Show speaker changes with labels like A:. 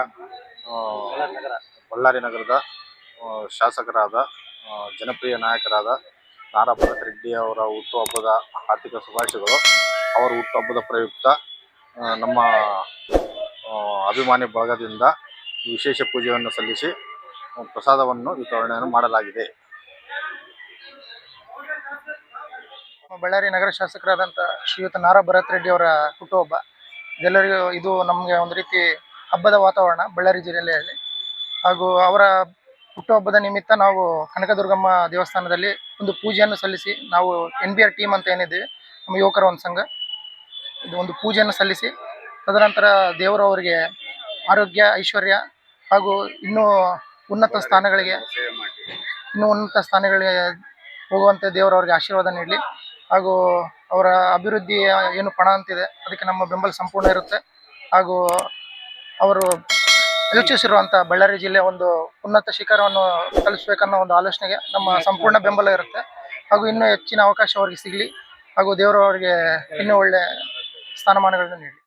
A: ಆ, ಬಳ್ಳಾರಿ ನಗರದ ಶಾಸಕರಾದ ಜನಪ್ರಿಯ ನಾಯಕರಾದ ನಾರಾ ಭರತ್ ರೆಡ್ಡಿ ಅವರ ಹುಟ್ಟುಹಬ್ಬದ ಹಾರ್ದಿಕ ಶುಭಾಶಯಗಳು. ಅವರ ಹುಟ್ಟುಹಬ್ಬದ ಪ್ರಯುಕ್ತ ನಮ್ಮ ಅಭಿಮಾನಿ ಬಳಗದಿಂದ ವಿಶೇಷ ಪೂಜೆಯನ್ನು ಸಲ್ಲಿಸಿ ಪ್ರಸಾದವನ್ನು ವಿತರಣೆಯನ್ನು ಮಾಡಲಾಗಿದೆ.
B: ಬಳ್ಳಾರಿ ನಗರ ಶಾಸಕರಾದಂಥ ಶ್ರೀಯುತ ನಾರಾ ಭರತ್ ರೆಡ್ಡಿ ಅವರ ಹುಟ್ಟುಹಬ್ಬ ಎಲ್ಲರಿಗೂ ಇದು ನಮಗೆ ಒಂದು ರೀತಿ ಹಬ್ಬದ ವಾತಾವರಣ ಬಳ್ಳಾರಿ ಜಿಲ್ಲೆಯಲ್ಲಿ. ಹಾಗೂ ಅವರ ಹುಟ್ಟುಹಬ್ಬದ ನಿಮಿತ್ತ ನಾವು ಕನಕದುರ್ಗಮ್ಮ ದೇವಸ್ಥಾನದಲ್ಲಿ ಒಂದು ಪೂಜೆಯನ್ನು ಸಲ್ಲಿಸಿ, ನಾವು NBR ಟೀಮ್ ಅಂತ ಏನಿದ್ದೀವಿ, ನಮ್ಮ ಯುವಕರ ಒಂದು ಸಂಘ, ಇದು ಒಂದು ಪೂಜೆಯನ್ನು ಸಲ್ಲಿಸಿ ತದನಂತರ ದೇವರು ಅವರಿಗೆ ಆರೋಗ್ಯ, ಐಶ್ವರ್ಯ ಹಾಗೂ ಇನ್ನೂ ಉನ್ನತ ಸ್ಥಾನಗಳಿಗೆ ಹೋಗುವಂತೆ ದೇವರು ಅವರಿಗೆ ಆಶೀರ್ವಾದ ನೀಡಲಿ. ಹಾಗೂ ಅವರ ಅಭಿವೃದ್ಧಿ ಏನು ಪಣ ಅಂತಿದೆ ಅದಕ್ಕೆ ನಮ್ಮ ಬೆಂಬಲ ಸಂಪೂರ್ಣ ಇರುತ್ತೆ. ಹಾಗೂ ಅವರು ಯೋಚಿಸಿರುವಂಥ ಬಳ್ಳಾರಿ ಜಿಲ್ಲೆ ಒಂದು ಉನ್ನತ ಶಿಖರವನ್ನು ತಲುಪಿಸಬೇಕನ್ನೋ ಒಂದು ಆಲೋಚನೆಗೆ ನಮ್ಮ ಸಂಪೂರ್ಣ ಬೆಂಬಲ ಇರುತ್ತೆ. ಹಾಗೂ ಇನ್ನೂ ಹೆಚ್ಚಿನ ಅವಕಾಶ ಅವರಿಗೆ ಸಿಗಲಿ ಹಾಗೂ ದೇವರು ಅವರಿಗೆ ಇನ್ನೂ ಒಳ್ಳೆಯ ಸ್ಥಾನಮಾನಗಳನ್ನು ನೀಡಲಿ.